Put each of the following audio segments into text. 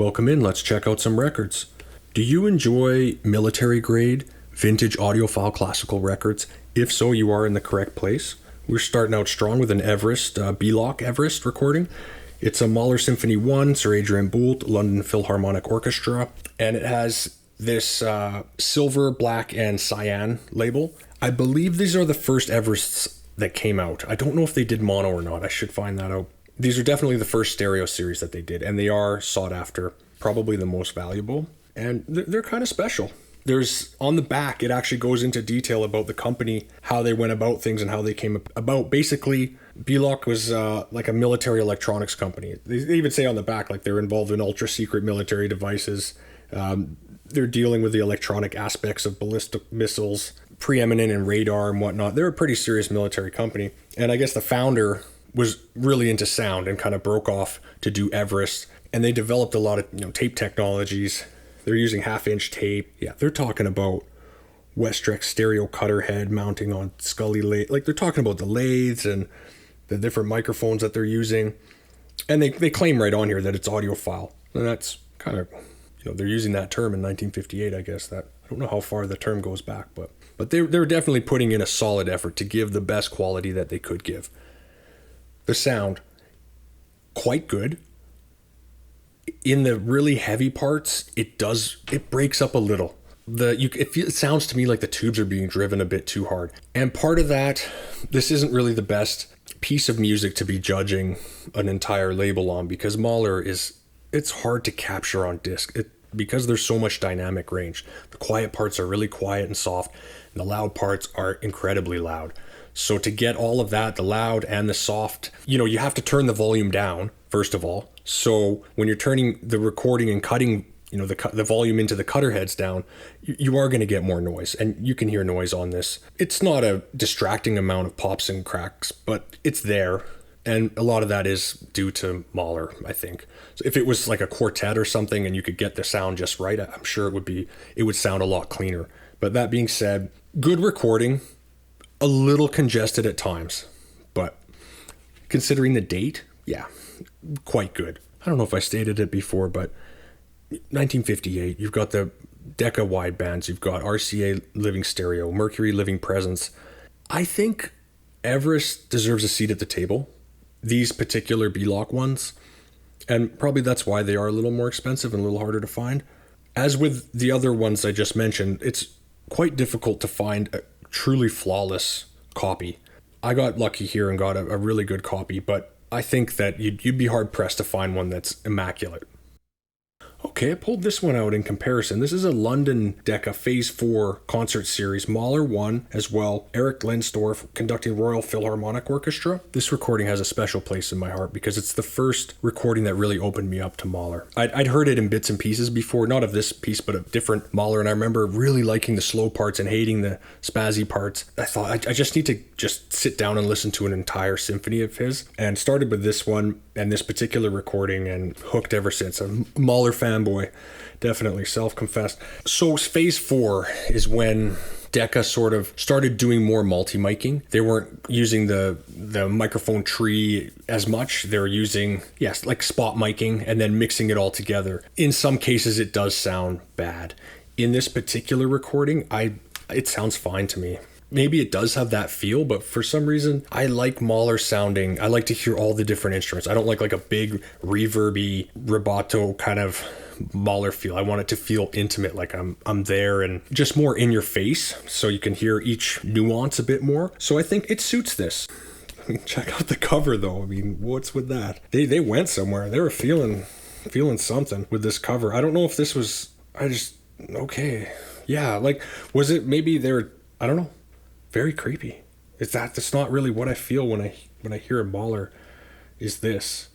Welcome in, let's check out some records. Do you enjoy military grade, vintage audiophile classical records? If so, you are in the correct place. We're starting out strong with an Everest, B-Lock Everest recording. It's a Mahler Symphony 1, Sir Adrian Boult, London Philharmonic Orchestra, and it has this silver, black, and cyan label. I believe these are the first Everests that came out. I don't know if they did mono or not. I should find that out. These are definitely the first stereo series that they did, and they are sought after, probably the most valuable, and they're kind of special. There's, on the back, it actually goes into detail about the company, how they went about things and how they came about. Basically, B-Lock was like a military electronics company. They even say on the back, like, they're involved in ultra-secret military devices. They're dealing with the electronic aspects of ballistic missiles, preeminent in radar and whatnot. They're a pretty serious military company. And I guess the founder was really into sound and kind of broke off to do Everest. And they developed a lot of tape technologies. They're using half-inch tape. Yeah, they're talking about Westrex stereo cutter head mounting on Scully lathe. Like, they're talking about the lathes and the different microphones that they're using. And they claim right on here that it's audiophile. And that's kind of, they're using that term in 1958, I guess. That I don't know how far the term goes back, but they were definitely putting in a solid effort to give the best quality that they could give. The sound, quite good. In the really heavy parts, it breaks up a little. It sounds to me like the tubes are being driven a bit too hard. And part of that, this isn't really the best piece of music to be judging an entire label on, because Mahler it's hard to capture on disc. Because there's so much dynamic range. The quiet parts are really quiet and soft, and the loud parts are incredibly loud. So to get all of that, the loud and the soft, you have to turn the volume down, first of all. So when you're turning the recording and cutting, the volume into the cutter heads down, you are going to get more noise, and you can hear noise on this. It's not a distracting amount of pops and cracks, but it's there. And a lot of that is due to Mahler, I think. So if it was like a quartet or something and you could get the sound just right, I'm sure it would sound a lot cleaner. But that being said, good recording. A little congested at times, but considering the date, yeah, quite good. I don't know if I stated it before, but 1958, you've got the Decca widebands, you've got RCA Living Stereo, Mercury Living Presence. I think Everest deserves a seat at the table, these particular B-Lock ones, and probably that's why they are a little more expensive and a little harder to find. As with the other ones I just mentioned, it's quite difficult to find a truly flawless copy. I got lucky here and got a really good copy, but I think that you'd be hard pressed to find one that's immaculate. Okay, I pulled this one out in comparison. This is a London Decca Phase 4 concert series. Mahler 1 as well. Eric Lensdorf conducting Royal Philharmonic Orchestra. This recording has a special place in my heart because it's the first recording that really opened me up to Mahler. I'd heard it in bits and pieces before, not of this piece, but of different Mahler, and I remember really liking the slow parts and hating the spazzy parts. I thought I just need to just sit down and listen to an entire symphony of his, and started with this one and this particular recording and hooked ever since. I'm a Mahler fanboy, definitely, self-confessed. So Phase 4 is when Decca sort of started doing more multi-miking. They weren't using the microphone tree as much. They were using, like spot miking and then mixing it all together. In some cases, it does sound bad. In this particular recording, it sounds fine to me. Maybe it does have that feel, but for some reason, I like Mahler sounding. I like to hear all the different instruments. I don't like a big reverby, rubato kind of Mahler feel. I want it to feel intimate, like I'm there and just more in your face, so you can hear each nuance a bit more. So I think it suits this. I mean, check out the cover though. I mean, what's with that? They went somewhere. They were feeling something with this cover. I don't know if this was, okay. Yeah, like, was it maybe I don't know. Very creepy. That's not really what I feel when I hear a Mahler. Is this,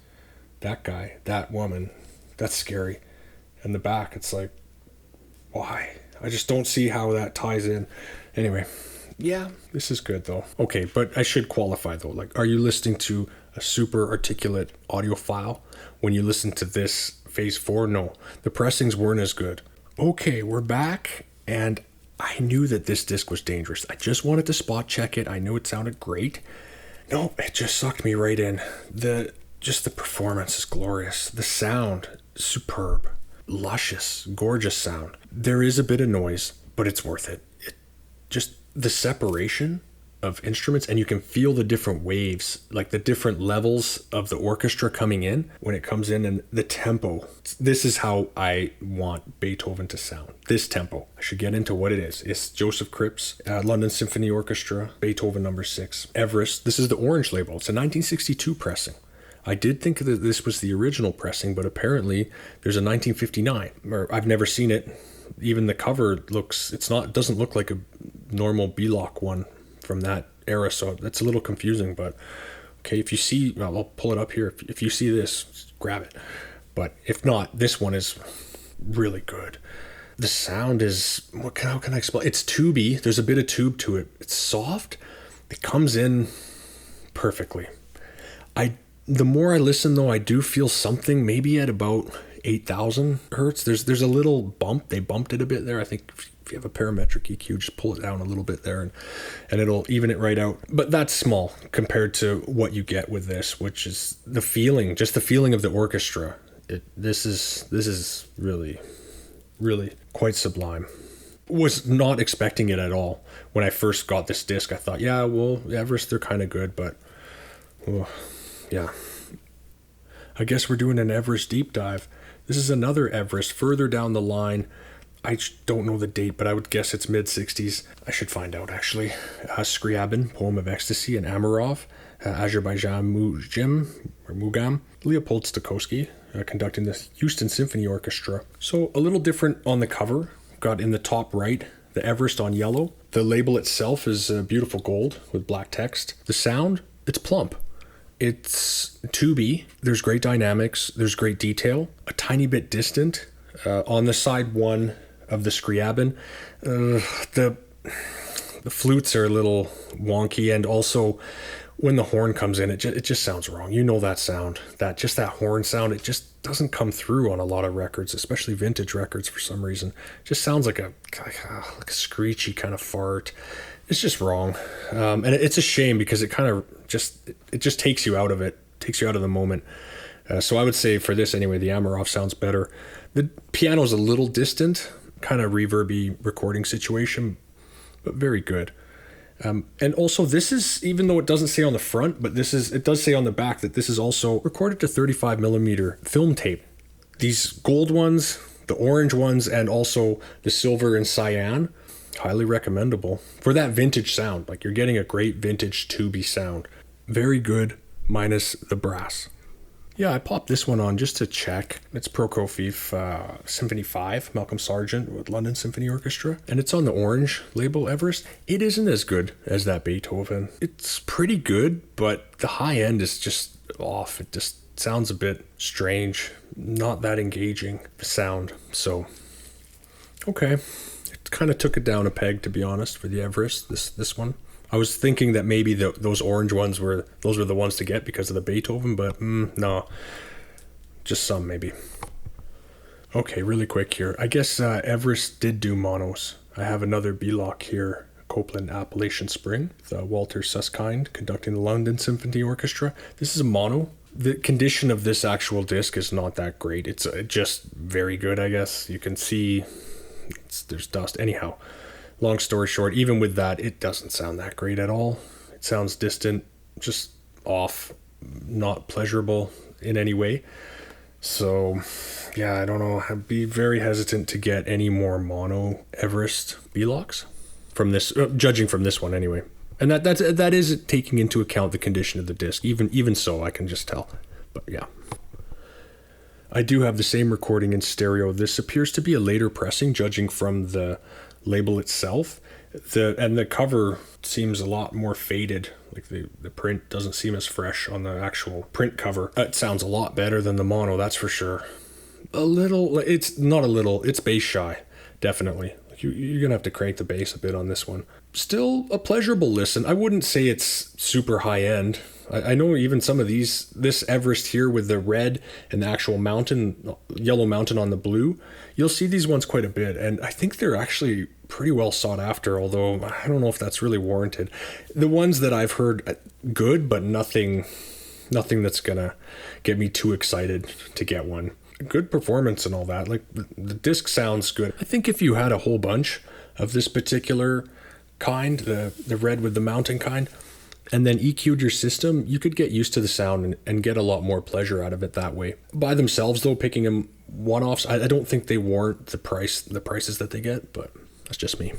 that guy, that woman, that's scary. And the back, it's like, why? I just don't see how that ties in. Anyway, yeah, this is good though. Okay, but I should qualify though. Like, are you listening to a super articulate audiophile when you listen to this Phase 4? No, the pressings weren't as good. Okay, we're back, and I knew that this disc was dangerous. I just wanted to spot check it. I knew it sounded great. No, it just sucked me right in. The performance is glorious. The sound, superb. luscious, gorgeous sound. There is a bit of noise, but it's worth it. Just the separation of instruments, and you can feel the different waves, like the different levels of the orchestra coming in when it comes in, and the tempo. This is how I want Beethoven to sound. This tempo. I should get into what it is. It's Joseph Kripp's London Symphony Orchestra, Beethoven No. 6. Everest. This is the orange label. It's a 1962 pressing. I did think that this was the original pressing, but apparently there's a 1959. Or I've never seen it. Even the cover doesn't look like a normal B-Lock one from that era, so that's a little confusing. But okay, if you see, I'll pull it up here. If you see this, just grab it. But if not, this one is really good. The sound is, how can I explain? It's tubey. There's a bit of tube to it. It's soft. It comes in perfectly. The more I listen, though, I do feel something maybe at about 8,000 hertz. There's a little bump. They bumped it a bit there. I think if you have a parametric EQ, just pull it down a little bit there, and it'll even it right out. But that's small compared to what you get with this, which is the feeling, just the feeling of the orchestra. This is really, really quite sublime. Was not expecting it at all. When I first got this disc, I thought, yeah, well, Everest, they're kind of good, but yeah. I guess we're doing an Everest deep dive. This is another Everest further down the line. I don't know the date, but I would guess it's mid-60s. I should find out, actually. Scriabin, Poem of Ecstasy, and Amirov, Azerbaijan Mugam, Leopold Stokowski, conducting the Houston Symphony Orchestra. So a little different on the cover. Got in the top right, the Everest on yellow. The label itself is beautiful gold with black text. The sound, it's plump. It's tubey. There's great dynamics. There's great detail. A tiny bit distant. On the side one of the Scriabin, the flutes are a little wonky, and also when the horn comes in, it just sounds wrong. You know that sound, that horn sound, it just doesn't come through on a lot of records, especially vintage records for some reason. It just sounds like a screechy kind of fart. It's just wrong. And it's a shame because it kind of just takes you out of it, takes you out of the moment. So I would say for this anyway, the Amirov sounds better. The piano's a little distant, kind of reverby recording situation, but very good. And also this is, even though it doesn't say on the front, but it does say on the back that this is also recorded to 35 millimeter film tape. These gold ones, the orange ones, and also the silver and cyan, highly recommendable for that vintage sound. Like, you're getting a great vintage tubey sound. Very good, minus the brass. Yeah, I popped this one on just to check. It's Prokofiev Symphony 5, Malcolm Sargent with London Symphony Orchestra. And it's on the orange label, Everest. It isn't as good as that Beethoven. It's pretty good, but the high end is just off. It just sounds a bit strange. Not that engaging sound. So, okay. It kind of took it down a peg, to be honest, for the Everest, this one. I was thinking that maybe those orange ones were the ones to get because of the Beethoven, but no, just some maybe. Okay, really quick here. I guess Everest did do monos. I have another B-Lock here, Copeland Appalachian Spring, the Walter Susskind conducting the London Symphony Orchestra. This is a mono. The condition of this actual disc is not that great. It's just very good, I guess. You can see there's dust. Anyhow. Long story short, even with that, it doesn't sound that great at all. It sounds distant, just off, not pleasurable in any way. So, yeah, I don't know. I'd be very hesitant to get any more mono Everest B-Locks from this, judging from this one anyway. And that is taking into account the condition of the disc. Even so, I can just tell. But yeah. I do have the same recording in stereo. This appears to be a later pressing, judging from the label itself. The cover seems a lot more faded. Like the print doesn't seem as fresh on the actual print cover. It sounds a lot better than the mono, that's for sure. It's not a little, it's bass shy, definitely. You're gonna have to crank the bass a bit on this one. Still a pleasurable listen. I wouldn't say it's super high end. I know even some of this Everest here with the red and the actual mountain, yellow mountain on the blue, you'll see these ones quite a bit. And I think they're actually pretty well sought after, although I don't know if that's really warranted. The ones that I've heard, good, but nothing that's gonna get me too excited to get one. good performance and all that. Like the disc sounds good. I think if you had a whole bunch of this particular kind, the red with the mounting kind, and then EQ'd your system, you could get used to the sound and get a lot more pleasure out of it that way. By themselves, though, picking them one-offs, I don't think they warrant the prices that they get, but that's just me.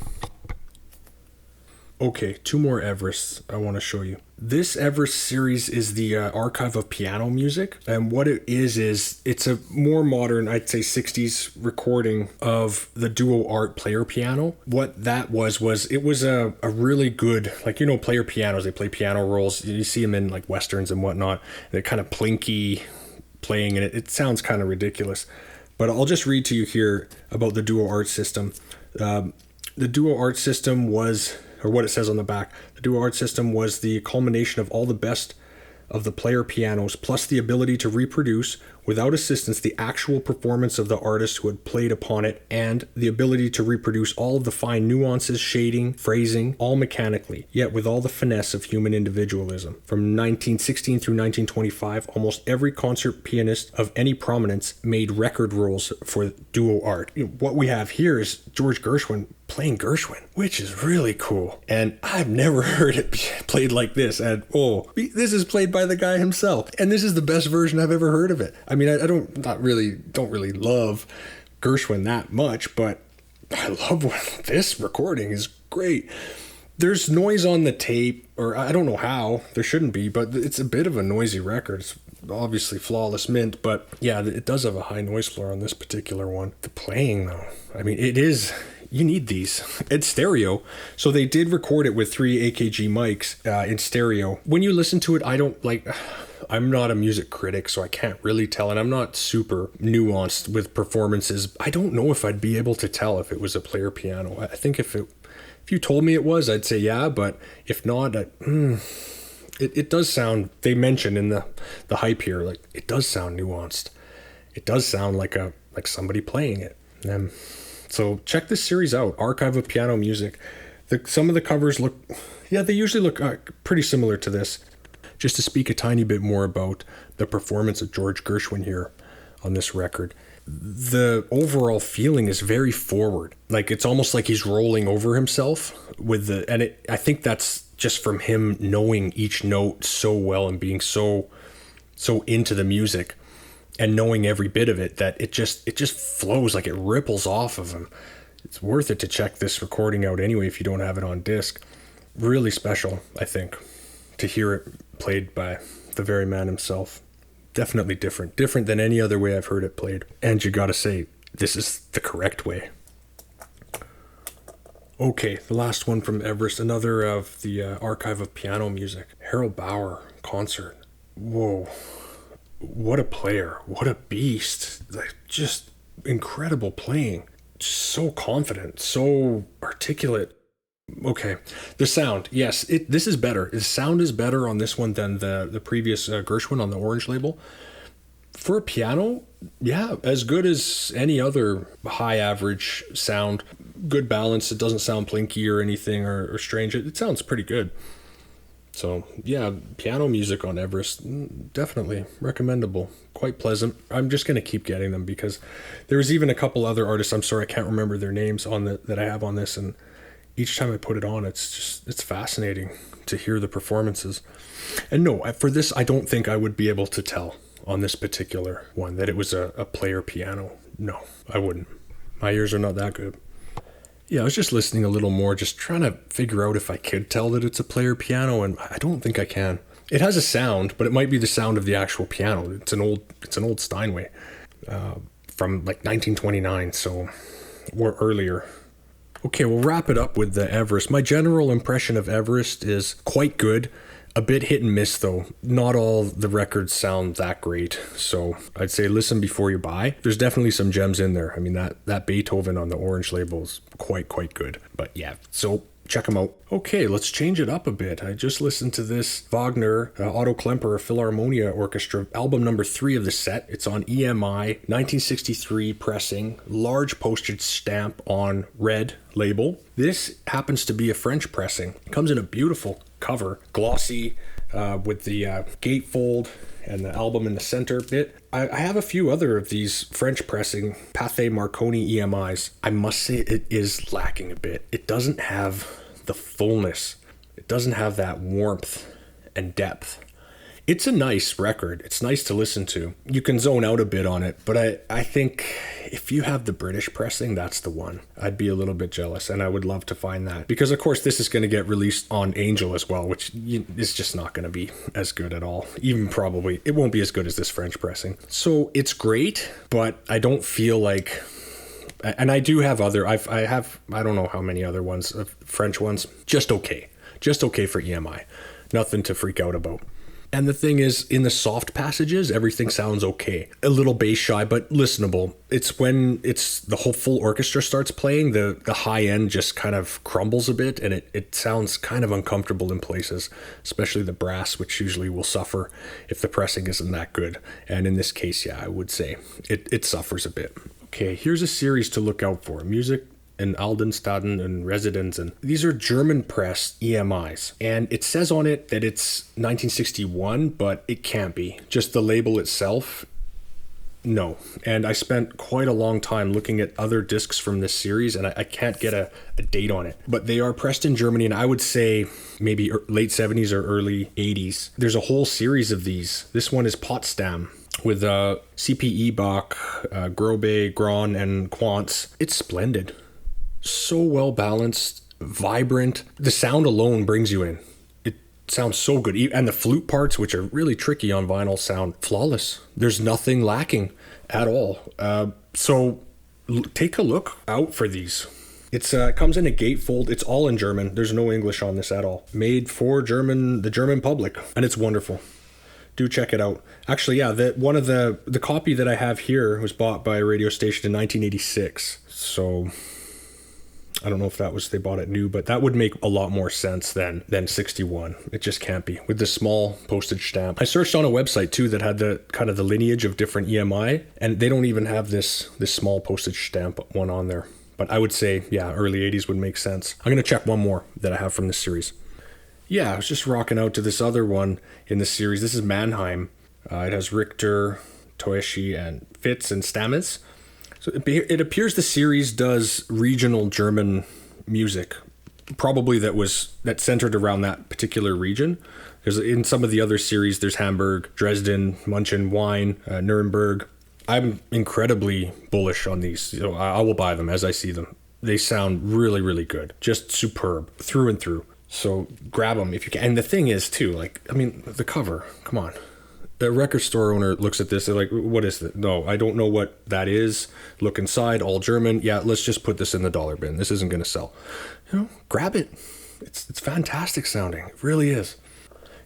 Okay, 2 more Everests I want to show you. This Everest series is the archive of piano music, and what it is it's a more modern, I'd say 60s recording of the Duo Art player piano. What that was it was a really good, like, player pianos, they play piano rolls. You see them in like westerns and whatnot. They're kind of plinky playing, and it sounds kind of ridiculous. But I'll just read to you here about the Duo Art system. The Duo Art system was, or what it says on the back, the Duo Art system was the culmination of all the best of the player pianos, plus the ability to reproduce, without assistance, the actual performance of the artist who had played upon it, and the ability to reproduce all of the fine nuances, shading, phrasing, all mechanically, yet with all the finesse of human individualism. From 1916 through 1925, almost every concert pianist of any prominence made record rolls for Duo Art. What we have here is George Gershwin playing Gershwin, which is really cool. And I've never heard it played like this. And this is played by the guy himself. And this is the best version I've ever heard of it. I mean, I don't really love Gershwin that much, but I love this recording is great. There's noise on the tape, or I don't know how, there shouldn't be, but it's a bit of a noisy record. It's obviously flawless mint, but yeah, it does have a high noise floor on this particular one. The playing though, I mean, it is, you need these. It's stereo, so they did record it with 3 AKG mics in stereo. When you listen to it, I'm not a music critic, so I can't really tell, and I'm not super nuanced with performances. I don't know if I'd be able to tell if it was a player piano. I think if you told me it was, I'd say yeah, but if not, it does sound, they mention in the hype here, like, it does sound nuanced. It does sound like somebody playing it. So check this series out, Archive of Piano Music. Some of the covers they usually look pretty similar to this. Just to speak a tiny bit more about the performance of George Gershwin here on this record. The overall feeling is very forward. Like, it's almost like he's rolling over himself I think that's just from him knowing each note so well and being so into the music and knowing every bit of it, that it just flows, like it ripples off of him. It's worth it to check this recording out anyway if you don't have it on disc. Really special, I think, to hear it played by the very man himself. Definitely different than any other way I've heard it played. And you gotta say, this is the correct way. Okay, the last one from Everest, another of the archive of piano music. Harold Bauer concert. Whoa, what a player, what a beast. Like, just incredible playing. So confident, so articulate. Okay, the sound, yes, this is better. The sound is better on this one than the previous Gershwin on the orange label. For a piano, yeah, as good as any other high average sound. Good balance, it doesn't sound plinky or anything or strange. It sounds pretty good. So yeah, piano music on Everest, definitely recommendable. Quite pleasant. I'm just going to keep getting them because there's even a couple other artists, I'm sorry I can't remember their names that I have on this, and each time I put it on, it's fascinating to hear the performances. And no, for this, I don't think I would be able to tell on this particular one that it was a player piano. No, I wouldn't. My ears are not that good. Yeah, I was just listening a little more, just trying to figure out if I could tell that it's a player piano, and I don't think I can. It has a sound, but it might be the sound of the actual piano. It's an old Steinway from like 1929, so or earlier. Okay, we'll wrap it up with the Everest. My general impression of Everest is quite good. A bit hit and miss, though. Not all the records sound that great, so I'd say listen before you buy. There's definitely some gems in there. I mean, that Beethoven on the orange label is quite good. But yeah, so check them out. Okay, let's change it up a bit. I just listened to this Wagner Otto Klemperer Philharmonia Orchestra, album number 3 of the set. It's on EMI, 1963 pressing, large postage stamp on red label. This happens to be a French pressing. It comes in a beautiful cover, glossy, with the gatefold and the album in the center bit. I have a few other of these French pressing Pathé Marconi EMIs. I must say it is lacking a bit. It doesn't have the fullness. It doesn't have that warmth and depth. It's a nice record. It's nice to listen to. You can zone out a bit on it, but I think if you have the British pressing, that's the one. I'd be a little bit jealous, and I would love to find that. Because, of course, this is going to get released on Angel as well, which is just not going to be as good at all. Even probably, it won't be as good as this French pressing. So it's great, but I don't feel like... And I do have other... I don't know how many other ones, French ones. Just okay. Just okay for EMI. Nothing to freak out about. And the thing is, in the soft passages, everything sounds okay. A little bass shy, but listenable. It's when the whole full orchestra starts playing, the high end just kind of crumbles a bit, and it sounds kind of uncomfortable in places, especially the brass, which usually will suffer if the pressing isn't that good. And in this case, yeah, I would say it suffers a bit. Okay, here's a series to look out for. Music and Aldenstaden and Residence, and these are German press EMIs, and it says on it that it's 1961, but it can't be. Just the label itself, no. And I spent quite a long time looking at other discs from this series, and I can't get a date on it. But they are pressed in Germany, and I would say maybe late 70s or early 80s. There's a whole series of these. This one is Potsdam, with CPE Bach, Grobe, Gron, and Quantz. It's splendid. So well balanced, vibrant. The sound alone brings you in. It sounds so good. And the flute parts, which are really tricky on vinyl, sound flawless. There's nothing lacking at all. So take a look out for these. It comes in a gatefold. It's all in German. There's no English on this at all. Made for the German public. And it's wonderful. Do check it out. Actually, yeah, the copy that I have here was bought by a radio station in 1986. So... I don't know if they bought it new, but that would make a lot more sense than 61. It just can't be with this small postage stamp. I searched on a website too that had the kind of the lineage of different EMI, and they don't even have this small postage stamp one on there. But I would say, yeah, early 80s would make sense. I'm going to check one more that I have from this series. Yeah, I was just rocking out to this other one in the series. This is Mannheim. It has Richter, Toeshi, and Fitz and Stamets. So it appears the series does regional German music, probably that centered around that particular region. Because in some of the other series, there's Hamburg, Dresden, München, Wien, Nuremberg. I'm incredibly bullish on these. So I will buy them as I see them. They sound really, really good. Just superb through and through. So grab them if you can. And the thing is, too, the cover, come on. The record store owner looks at this, they're like, what is it? No, I don't know what that is. Look inside, all German. Yeah, let's just put this in the dollar bin. This isn't going to sell. Grab it. It's fantastic sounding. It really is.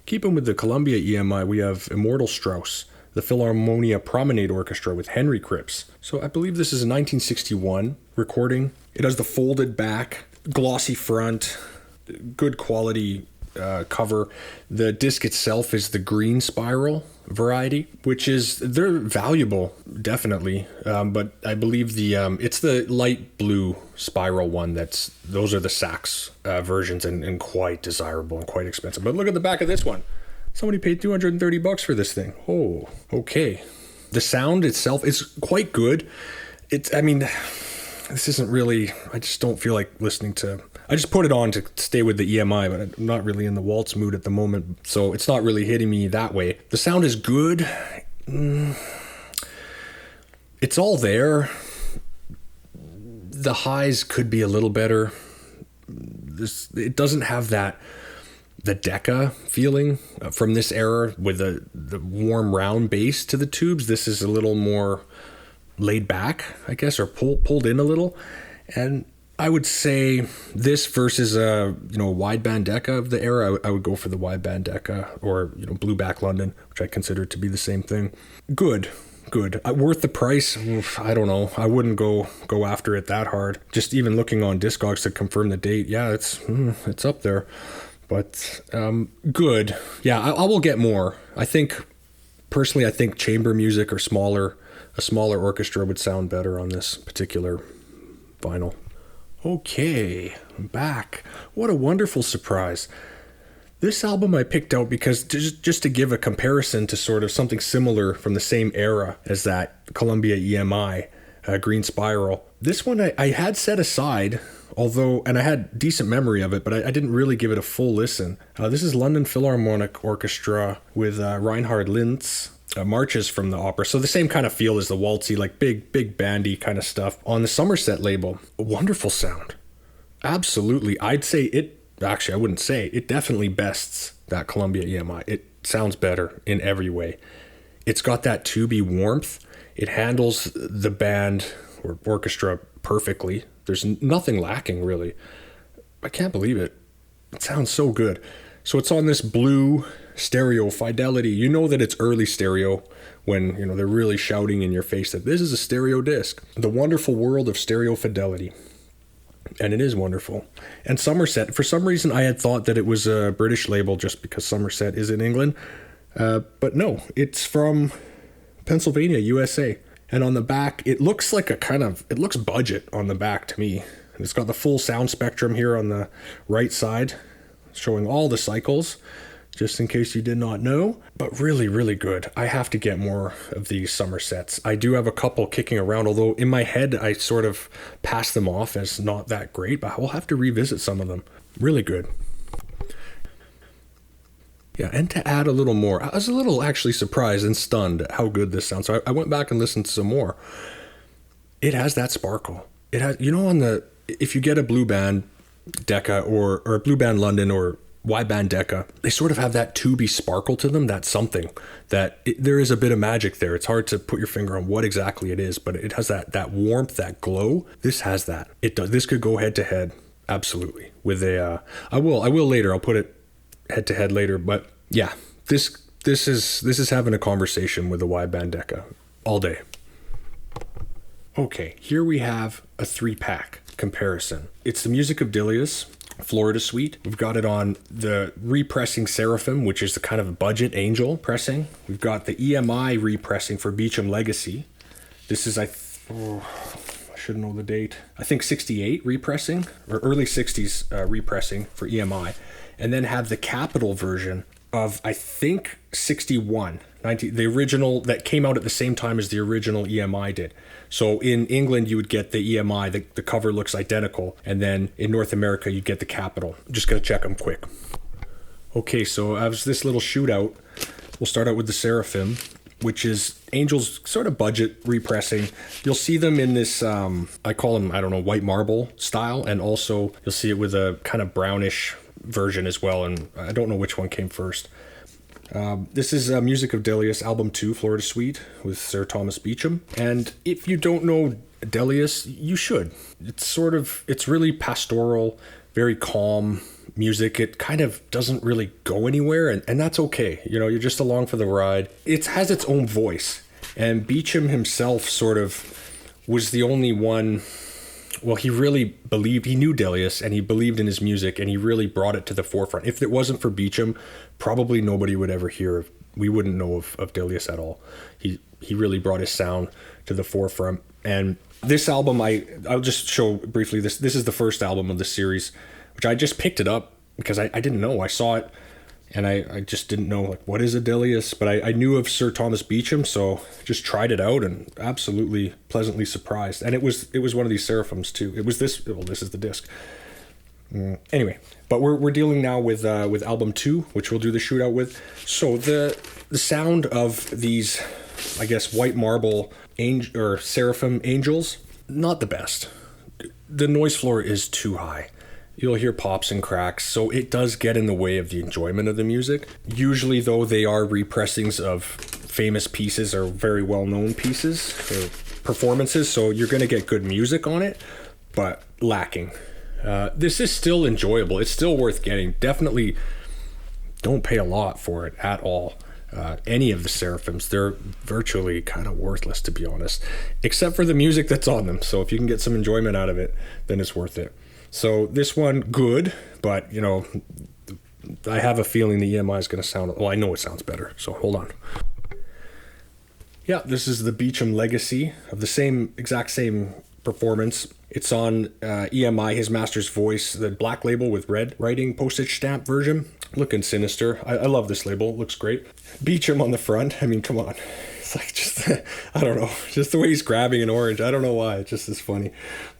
Keeping with the Columbia EMI, we have Immortal Strauss, the Philharmonia Promenade Orchestra with Henry Kripps. So I believe this is a 1961 recording. It has the folded back, glossy front, good quality cover. The disc itself is the green spiral variety, which they're valuable, definitely. But I believe it's the light blue spiral one those are the sax versions and quite desirable and quite expensive. But look at the back of this one. Somebody paid $230 for this thing. Oh, okay. The sound itself is quite good. This isn't really, I just don't feel like listening to, I just put it on to stay with the EMI, but I'm not really in the waltz mood at the moment, so it's not really hitting me that way. The sound is good. It's all there. The highs could be a little better. It doesn't have the Decca feeling from this era with the warm round bass to the tubes. This is a little more laid back, I guess, or pulled in a little. And I would say this versus a wideband Decca of the era, I would go for the wideband Decca, or Blue Back London, which I consider to be the same thing. Good. Worth the price? I don't know. I wouldn't go after it that hard. Just even looking on Discogs to confirm the date, yeah, it's up there. But good. Yeah, I will get more. I think chamber music or a smaller orchestra would sound better on this particular vinyl. Okay, I'm back. What a wonderful surprise. This album I picked out because just to give a comparison to sort of something similar from the same era as that Columbia EMI, Green Spiral. This one I had set aside, although, and I had decent memory of it, but I didn't really give it a full listen. This is London Philharmonic Orchestra with Reinhard Lintz. Marches from the opera. So the same kind of feel as the waltzy, like big bandy kind of stuff on the Somerset label. A wonderful sound. Absolutely. I'd say actually I wouldn't say, it definitely bests that Columbia EMI. It sounds better in every way. It's got that tubey warmth. It handles the band or orchestra perfectly. There's nothing lacking really. I can't believe it. It sounds so good. So it's on this blue stereo fidelity. You know that it's early stereo when, they're really shouting in your face that this is a stereo disc. The wonderful world of stereo fidelity. And it is wonderful. And Somerset, for some reason I had thought that it was a British label just because Somerset is in England. But no, it's from Pennsylvania, USA. And on the back, it looks like it looks budget on the back to me. It's got the full sound spectrum here on the right side, showing all the cycles, just in case you did not know. But really, really good. I have to get more of these Somersets. I do have a couple kicking around, although in my head I sort of pass them off as not that great, but we'll have to revisit some of them. Really good. Yeah, and to add a little more, I was a little actually surprised and stunned at how good this sounds. So I went back and listened to some more. It has that sparkle. It has, if you get a Blue Band Decca or a Blue Band London or Y Band Decca, they sort of have that tubey sparkle to them. That's something there is a bit of magic there. It's hard to put your finger on what exactly it is, but it has that warmth, that glow. This has that. It does. This could go head to head, absolutely. With I will later. I'll put it head to head later. But yeah, this is having a conversation with the Y Band Decca all day. Okay, here we have a 3-pack comparison. It's the music of Delius, Florida Suite. We've got it on the repressing Seraphim, which is the kind of budget angel pressing. We've got the EMI repressing for Beecham Legacy. This is, I should know the date. I think 68 repressing, or early 60s repressing for EMI. And then have the Capitol version of, I think, 61. The original that came out at the same time as the original EMI did. So in England, you would get the EMI, the cover looks identical. And then in North America, you'd get the Capitol. I'm just going to check them quick. Okay, so as this little shootout, we'll start out with the Seraphim, which is Angel's sort of budget repressing. You'll see them in this, I call them, white marble style. And also you'll see it with a kind of brownish version as well. And I don't know which one came first. This is Music of Delius, Album 2, Florida Suite, with Sir Thomas Beecham. And if you don't know Delius, you should. It's really pastoral, very calm music. It kind of doesn't really go anywhere, and that's okay. You're just along for the ride. It has its own voice. And Beecham himself sort of was the only one. Well, he really he knew Delius and he believed in his music and he really brought it to the forefront. If it wasn't for Beecham, probably nobody would ever we wouldn't know of Delius at all. He really brought his sound to the forefront. And this album, I'll just show briefly, this is the first album of the series, which I just picked it up because I didn't know. I saw it and I just didn't know, what is a Delius? But I knew of Sir Thomas Beecham, so just tried it out and absolutely pleasantly surprised. And it was one of these Seraphims too. It was this is the disc. Anyway, but we're dealing now with album 2, which we'll do the shootout with. So the sound of these, I guess, white marble or Seraphim angels, not the best. The noise floor is too high. You'll hear pops and cracks, so it does get in the way of the enjoyment of the music. Usually, though, they are repressings of famous pieces or very well-known pieces or performances, so you're going to get good music on it, but lacking. This is still enjoyable. It's still worth getting. Definitely don't pay a lot for it at all. Any of the Seraphims, they're virtually kind of worthless, to be honest, except for the music that's on them. So if you can get some enjoyment out of it, then it's worth it. So this one, good, but, I have a feeling the EMI is going to sound, I know it sounds better, so hold on. Yeah, this is the Beecham Legacy of the exact same performance. It's on EMI, His Master's Voice, the black label with red writing postage stamp version. looking sinister. I love this label. It looks great. Beecham on the front. I mean, come on. It's like just, I don't know, just the way he's grabbing an orange. I don't know why. It just is funny.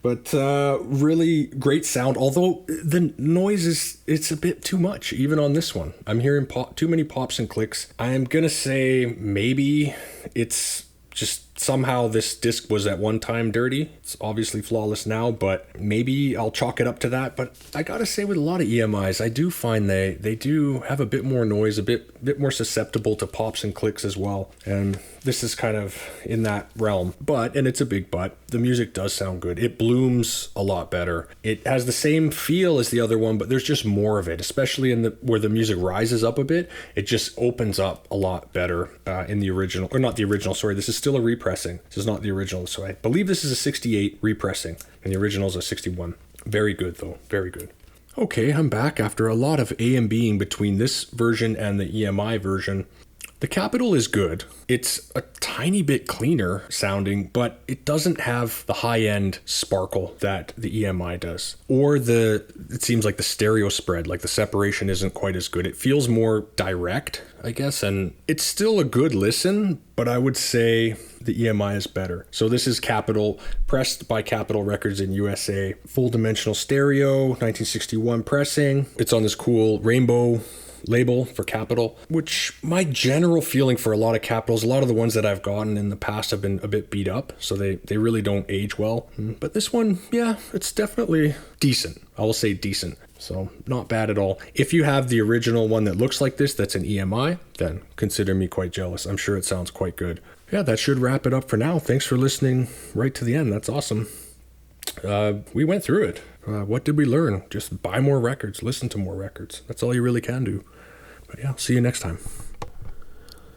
But really great sound. Although the noise it's a bit too much, even on this one. I'm hearing too many pops and clicks. I'm going to say maybe it's just somehow this disc was at one time dirty. It's obviously flawless now, but maybe I'll chalk it up to that. But I gotta say, with a lot of EMIs, I do find they do have a bit more noise, a bit more susceptible to pops and clicks as well. And this is kind of in that realm. But, and it's a big but, the music does sound good. It blooms a lot better. It has the same feel as the other one, but there's just more of it, especially in where the music rises up a bit. It just opens up a lot better in the original, or not the original, sorry, this is still a repressing. This is not the original, so I believe this is a 68 repressing, and the original is a 61. Very good, though. Very good. Okay, I'm back after a lot of A and Bing between this version and the EMI version. The Capital is good. It's a tiny bit cleaner sounding, but it doesn't have the high-end sparkle that the EMI does. Or it seems like the stereo spread, like the separation isn't quite as good. It feels more direct, I guess, and it's still a good listen, but I would say the EMI is better. So this is Capital, pressed by Capitol Records in USA. Full dimensional stereo, 1961 pressing. It's on this cool rainbow label for Capitol, which my general feeling for a lot of Capitols, a lot of the ones that I've gotten in the past have been a bit beat up, so they really don't age well. But this one, yeah, it's definitely decent. I will say decent. So not bad at all. If you have the original one that looks like this, that's an EMI, then consider me quite jealous. I'm sure it sounds quite good. Yeah, that should wrap it up for now. Thanks for listening right to the end. That's awesome. We went through it. What did we learn? Just buy more records, listen to more records. That's all you really can do. But yeah, see you next time.